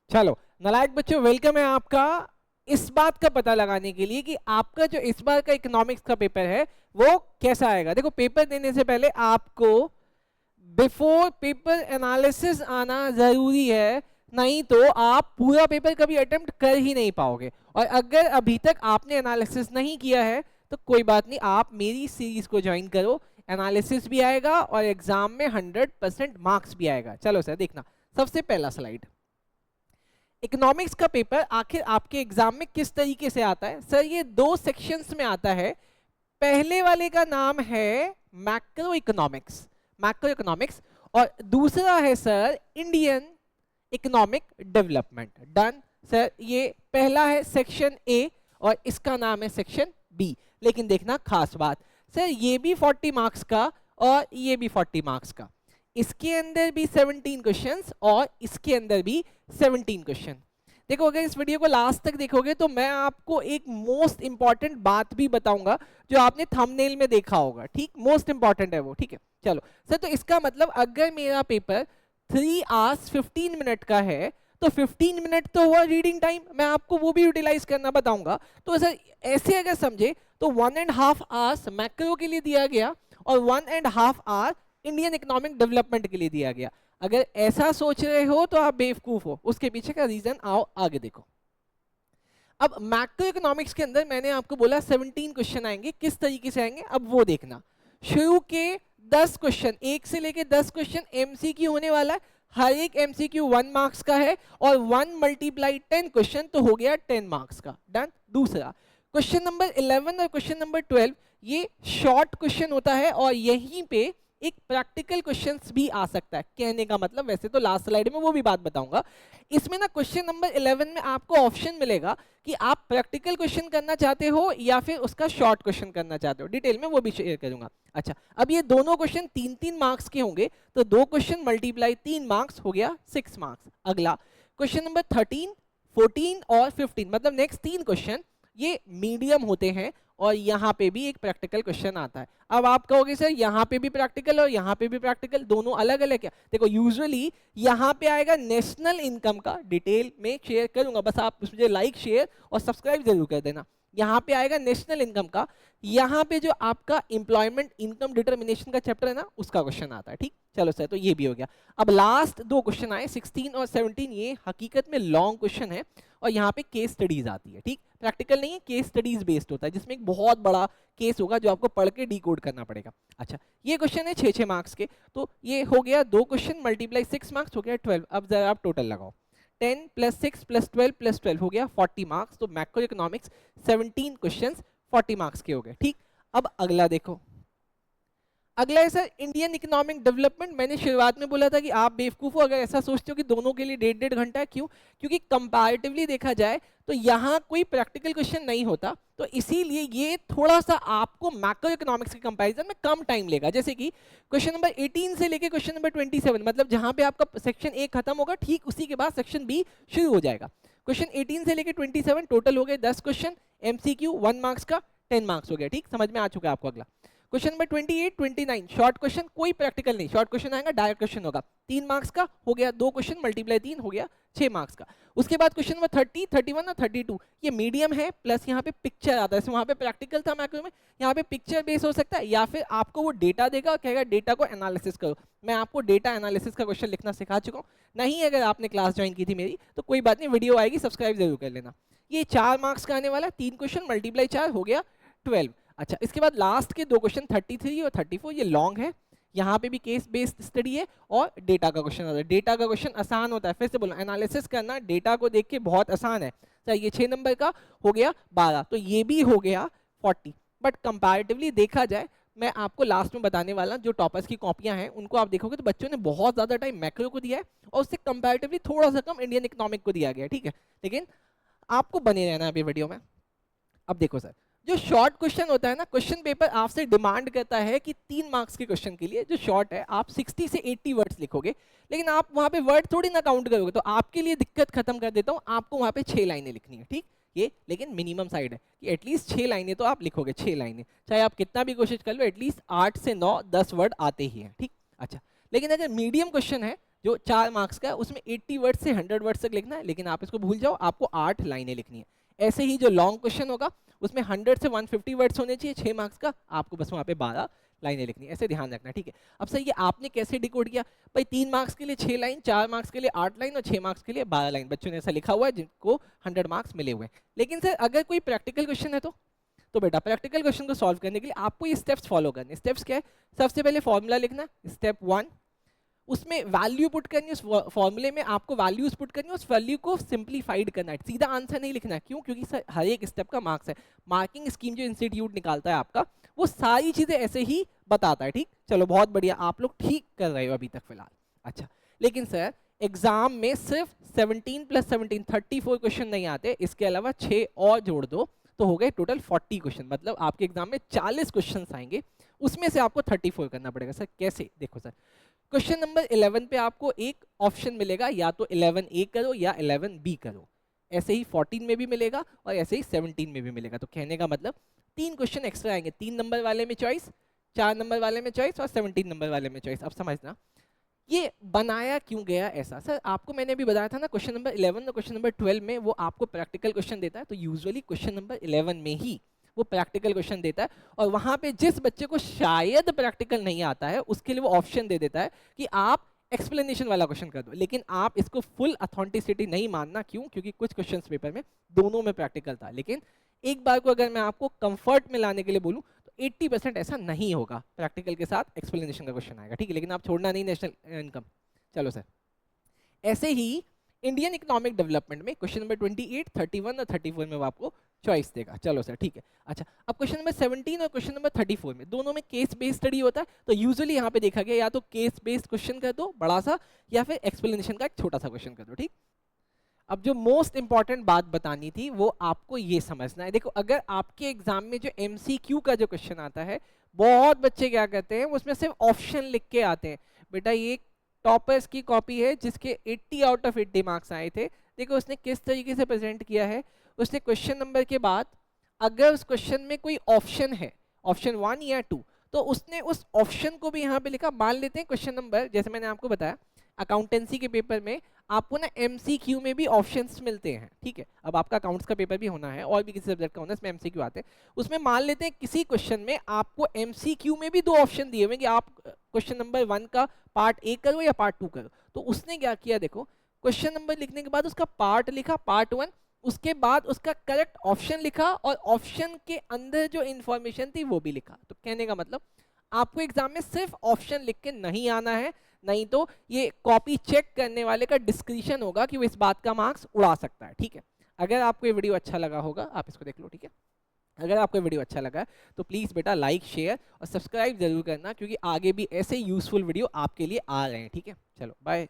चलो नालायक बच्चों, वेलकम है आपका इस बात का पता लगाने के लिए कि आपका जो इस बार का इकोनॉमिक्स का पेपर है वो कैसा आएगा। देखो, पेपर देने से पहले आपको बिफोर पेपर एनालिसिस आना जरूरी है, नहीं तो आप पूरा पेपर कभी अटेम्प्ट कर ही नहीं पाओगे। और अगर अभी तक आपने एनालिसिस नहीं किया है तो कोई बात नहीं, आप मेरी सीरीज को ज्वाइन करो, एनालिसिस भी आएगा और एग्जाम में 100% मार्क्स भी आएगा। चलो सर देखना, सबसे पहला स्लाइड, इकोनॉमिक्स का पेपर आखिर आपके एग्जाम में किस तरीके से आता है। सर ये दो सेक्शंस में आता है। पहले वाले का नाम है मैक्रो इकोनॉमिक्स, मैक्रो इकोनॉमिक्स, और दूसरा है sir Indian economic development. Done sir, ये पहला है सेक्शन ए और इसका नाम है सेक्शन बी। लेकिन देखना खास बात, सर ये भी 40 मार्क्स का और ये भी 40 मार्क्स का, इसके अंदर भी 17 क्वेश्चंस और इसके अंदर भी 17 क्वेश्चन। देखो, अगर इस वीडियो को लास्ट तक देखोगे तो मैं आपको एक मोस्ट इंपॉर्टेंट बात भी बताऊंगा जो आपने थंबनेल में देखा होगा। ठीक, मोस्ट इंपॉर्टेंट है वो। ठीक है, चलो सर, तो इसका मतलब अगर मेरा पेपर 3 आवर्स 15 मिनट का है तो 15 मिनट तो हुआ रीडिंग टाइम, मैं आपको वो भी यूटिलाइज करना बताऊंगा। तो सर ऐसे अगर समझे तो 1.5 आवर्स मैक्रो के लिए दिया गया और 1.5 आवर इंडियन इकोनॉमिक डेवलपमेंट के लिए दिया गया। अगर ऐसा सोच रहे हो तो आप बेवकूफ हो, उसके पीछे का रीजन आओ आगे देखो। अब मैक्रो इकोनॉमिक्स के अंदर मैंने आपको बोला 17 क्वेश्चन आएंगे, किस तरीके से आएंगे अब वो देखना। शुरू के 10 क्वेश्चन, 1 से लेके 10 क्वेश्चन एमसीक्यू होने वाला है। हर एक एमसीक्यू 1 मार्क्स का है और 1 मल्टीप्लाई 10 क्वेश्चन तो हो गया 10 मार्क्स का। डन। दूसरा क्वेश्चन नंबर 11 और क्वेश्चन नंबर 12 ये शॉर्ट क्वेश्चन होता है और यहीं पे एक प्रैक्टिकल क्वेश्चंस भी आ सकता है। कहने का मतलब, वैसे तो लास्ट स्लाइड में वो भी बात बताऊंगा। इसमें ना क्वेश्चन नंबर 11 में आपको ऑप्शन मिलेगा कि आप प्रैक्टिकल क्वेश्चन करना चाहते हो या फिर उसका शॉर्ट क्वेश्चन करना चाहते हो। डिटेल में वो भी शेयर करूंगा। अच्छा, अब ये दोनों क्वेश्चन 3-3 मार्क्स के होंगे, तो 2 क्वेश्चन मल्टीप्लाई 3 मार्क्स हो गया 6 मार्क्स। अगला क्वेश्चन नंबर 13, 14 और 15, मतलब नेक्स्ट 3 क्वेश्चन ये मीडियम होते हैं और यहाँ पे भी एक प्रैक्टिकल क्वेश्चन आता है। अब आप कहोगे सर यहाँ पे भी प्रैक्टिकल और यहाँ पे भी प्रैक्टिकल, दोनों अलग अलग क्या? देखो, यूजुअली यहाँ पे आएगा नेशनल इनकम का, डिटेल में शेयर करूंगा, बस आप मुझे लाइक शेयर और सब्सक्राइब जरूर कर देना। यहाँ पे आएगा नेशनल इनकम का, यहाँ पे जो आपका एम्प्लॉयमेंट इनकम डिटर्मिनेशन का चैप्टर है ना, उसका क्वेश्चन आता है। ठीक, चलो सर, तो ये भी हो गया। अब लास्ट 2 क्वेश्चन आए 16 और 17, ये हकीकत में लॉन्ग क्वेश्चन है और यहाँ पे केस स्टडीज आती है। ठीक, प्रैक्टिकल नहीं है, केस स्टडीज बेस्ड होता है जिसमें एक बहुत बड़ा केस होगा जो आपको पढ़ के डिकोड करना पड़ेगा। अच्छा, ये क्वेश्चन है 6-6 मार्क्स के, तो ये हो गया 2 क्वेश्चन मल्टीप्लाई 6 मार्क्स हो गया 12। अब जरा आप टोटल लगाओ, 10 + 6 + 12 + 12 हो गया 40 मार्क्स। तो मैक्रो इकोनॉमिक्स 17 क्वेश्चंस 40 मार्क्स के हो गए। ठीक, अब अगला देखो, अगला है सर इंडियन इकोनॉमिक डेवलपमेंट। मैंने शुरुआत में बोला था कि आप बेवकूफ हो अगर ऐसा सोचते हो कि दोनों के लिए 1.5 घंटा है। क्यों? क्योंकि कंपैरेटिवली देखा जाए तो यहाँ कोई प्रैक्टिकल क्वेश्चन नहीं होता, तो इसीलिए ये थोड़ा सा आपको मैक्रो इकोनॉमिक्स के कंपैरिजन में कम टाइम लेगा। जैसे कि क्वेश्चन नंबर 18 से लेके क्वेश्चन नंबर 27, मतलब जहां पे आपका सेक्शन ए खत्म होगा ठीक उसी के बाद सेक्शन बी शुरू हो जाएगा। क्वेश्चन 18 से लेके 27 टोटल हो गए 10 क्वेश्चन, एमसीक्यू 1 मार्क्स का 10 मार्क्स हो गया। ठीक, समझ में आ चुका है आपको। अगला क्वेश्चन नंबर 28, 29 शॉर्ट क्वेश्चन, कोई प्रैक्टिकल नहीं, शॉर्ट क्वेश्चन आएगा, डायरेक्ट क्वेश्चन होगा, 3 मार्क्स का हो गया। 2 क्वेश्चन मल्टीप्लाई 3 हो गया 6 मार्क्स का। उसके बाद क्वेश्चन नंबर 30, 31 और 32 ये मीडियम है, प्लस यहाँ पे पिक्चर आता है। वहाँ पे प्रैक्टिकल था मैक्रो में, यहाँ पे पिक्चर बेस हो सकता है या फिर आपको वो डेटा देगा और कहेगा डेटा को एनालिसिस करो। मैं आपको डेटा एनालिसिस का क्वेश्चन लिखना सिखा चुका हूँ, नहीं अगर आपने क्लास ज्वाइन की थी मेरी तो कोई बात नहीं, वीडियो आएगी, सब्सक्राइब जरूर कर लेना। ये 4 मार्क्स का आने वाला है, 3 क्वेश्चन मल्टीप्लाई 4 हो गया 12। अच्छा, इसके बाद लास्ट के 2 क्वेश्चन 33 और 34 ये लॉन्ग है, यहाँ पे भी केस बेस्ड स्टडी है और डेटा का क्वेश्चन होता है। डेटा का क्वेश्चन आसान होता है, फिर से बोलना, एनालिसिस करना डेटा को देख के बहुत आसान है। तो ये 6 नंबर का हो गया 12, तो ये भी हो गया 40। बट कंपैरेटिवली देखा जाए, मैं आपको लास्ट में बताने वाला, जो टॉपर्स की कॉपियां हैं उनको आप देखोगे तो बच्चों ने बहुत ज्यादा टाइम मैक्रो को दिया है और उससे कंपैरेटिवली थोड़ा सा कम इंडियन इकोनॉमिक को दिया गया। ठीक है, लेकिन आपको बने रहना है अभी वीडियो में। अब देखो सर, जो शॉर्ट क्वेश्चन होता है ना, क्वेश्चन पेपर आपसे डिमांड करता है कि 3 मार्क्स के क्वेश्चन के लिए जो शॉर्ट है आप 60 से 80 वर्ड्स लिखोगे, लेकिन आप वहां पे वर्ड थोड़ी ना काउंट करोगे। तो आपके लिए दिक्कत खत्म कर देता हूं, आपको वहां पे 6 लाइनें लिखनी है। ठीक, ये लेकिन मिनिमम साइड है कि एटलीस्ट 6 लाइनें तो आप लिखोगे, 6 लाइनें, चाहे आप कितना भी कोशिश कर लो, एटलीस्ट 8 से 9 10 वर्ड आते ही हैं। ठीक, अच्छा, लेकिन अगर मीडियम क्वेश्चन है जो 4 मार्क्स का है उसमें 80 वर्ड से 100 वर्ड तक लिखना है, लेकिन आप इसको भूल जाओ, आपको 8 लाइनें लिखनी है। ऐसे ही जो लॉन्ग क्वेश्चन होगा उसमें 100 से 150 वर्ड्स होने चाहिए, 6 मार्क्स का, आपको बस वहाँ पे 12 लाइनें लिखनी है, ऐसे ध्यान रखना, ठीक है। अब सही है, आपने कैसे डिकोड किया भाई, 3 मार्क्स के लिए 6 लाइन, 4 मार्क्स के लिए 8 लाइन और 6 मार्क्स के लिए 12 लाइन, बच्चों ने ऐसा लिखा हुआ है जिनको 100 मार्क्स मिले हुए हैं। लेकिन सर अगर कोई प्रैक्टिकल क्वेश्चन है तो बेटा प्रैक्टिकल क्वेश्चन को सॉल्व करने के लिए आपको ये स्टेप्स फॉलो करने। स्टेप्स क्या है? सबसे पहले फॉर्मूला लिखना, स्टेप 1, उसमें वैल्यू पुट करनी है, उस फॉर्मूले में आपको वैल्यूज पुट करनी है, उस वैल्यू को सिंप्लीफाइड करना है, सीधा आंसर नहीं लिखना है। क्यों? क्योंकि सर हर एक स्टेप का मार्क्स है। मार्किंग स्कीम जो इंस्टीट्यूट निकालता है आपका, वो सारी चीजें ऐसे ही बताता है, ठीक। चलो बहुत बढ़िया, आप लोग ठीक कर रहे हो अभी तक फिलहाल। अच्छा, लेकिन सर एग्जाम में सिर्फ 17 + 17 34 क्वेश्चन नहीं आते, इसके अलावा 6 और जोड़ दो तो हो गए टोटल 40 क्वेश्चन, मतलब आपके एग्जाम में 40 क्वेश्चन आएंगे, उसमें से आपको 34 करना पड़ेगा। सर कैसे? देखो सर, क्वेश्चन नंबर 11 पे आपको एक ऑप्शन मिलेगा, या तो 11A करो या 11B करो, ऐसे ही 14 में भी मिलेगा और ऐसे ही 17 में भी मिलेगा। तो कहने का मतलब 3 क्वेश्चन एक्स्ट्रा आएंगे, 3 नंबर वाले में चॉइस, 4 नंबर वाले में चॉइस और 17 नंबर वाले में चॉइस। अब समझना ये बनाया क्यों गया ऐसा। सर आपको मैंने अभी बताया था ना, क्वेश्चन नंबर 11 और क्वेश्चन नंबर 12 में वो आपको प्रैक्टिकल क्वेश्चन देता है, तो यूजुअली क्वेश्चन नंबर 11 में ही वो प्रैक्टिकल क्वेश्चन देता है, और वहां पे जिस बच्चे को शायद प्रैक्टिकल नहीं आता है उसके लिए वो ऑप्शन दे देता है कि आप एक्सप्लेनेशन वाला क्वेश्चन कर दो। लेकिन आप इसको फुल अथेंटिसिटी नहीं मानना। क्यों? क्योंकि कुछ क्वेश्चन पेपर में दोनों में प्रैक्टिकल था, लेकिन एक बार को अगर मैं आपको कंफर्ट में लाने के लिए बोलूं तो 80% ऐसा नहीं होगा, प्रैक्टिकल के साथ एक्सप्लेनेशन का क्वेश्चन आएगा, ठीक है। लेकिन आप छोड़ना नहीं नेशनल इनकम। चलो सर, ऐसे ही इंडियन इकोनॉमिक डेवलपमेंट में क्वेश्चन नंबर 28, 31 और 34 में वो आपको चॉइस देगा। चलो सर ठीक है। अच्छा, अब क्वेश्चन नंबर 17 और क्वेश्चन नंबर 34 में दोनों में केस बेस्ड स्टडी होता है, तो यूजुअली यहाँ पे देखा गया या तो केस बेस्ड क्वेश्चन कर दो बड़ा सा, या फिर एक्सप्लेनेशन का एक छोटा सा क्वेश्चन कर दो, ठीक। अब जो मोस्ट इंपॉर्टेंट बात बतानी थी वो आपको ये समझना है। देखो, अगर आपके एग्जाम में जो MCQ का जो क्वेश्चन आता है, बहुत बच्चे क्या करते हैं, उसमें सिर्फ ऑप्शन लिख के आते हैं। बेटा ये टॉपर्स की कॉपी है जिसके 80 आउट ऑफ 80 मार्क्स आए थे। देखो उसने किस तरीके से प्रेजेंट किया है, उसने क्वेश्चन नंबर के बाद अगर उस क्वेश्चन में कोई ऑप्शन है, ऑप्शन 1 या 2, तो उसने उस ऑप्शन को भी यहाँ पे लिखा। मान लेते हैं क्वेश्चन नंबर, जैसे मैंने आपको बताया अकाउंटेंसी के पेपर में आपको ना MCQ में भी ऑप्शंस मिलते हैं, ठीक है। अब आपका अकाउंट्स का पेपर भी होना है और भी किसी सब्जेक्ट का होना है, इसमें MCQ आते हैं। उसमें मान लेते हैं किसी क्वेश्चन में आपको MCQ में भी 2 ऑप्शन दिए हुए कि आप क्वेश्चन नंबर 1 का पार्ट A करो या पार्ट 2 करो। तो उसने क्या किया, देखो क्वेश्चन नंबर लिखने के बाद उसका पार्ट लिखा, पार्ट 1, उसके बाद उसका करेक्ट ऑप्शन लिखा और ऑप्शन के अंदर जो इंफॉर्मेशन थी वो भी लिखा। तो कहने का मतलब आपको एग्जाम में सिर्फ ऑप्शन लिख के नहीं आना है, नहीं तो ये कॉपी चेक करने वाले का डिस्क्रिशन होगा कि वो इस बात का मार्क्स उड़ा सकता है, ठीक है। अगर आपको ये वीडियो अच्छा लगा होगा आप इसको देख लो, ठीक है। अगर आपको वीडियो अच्छा लगा है तो प्लीज़ बेटा लाइक, शेयर और सब्सक्राइब जरूर करना, क्योंकि आगे भी ऐसे यूजफुल वीडियो आपके लिए आ रहे हैं, ठीक है। चलो बाय।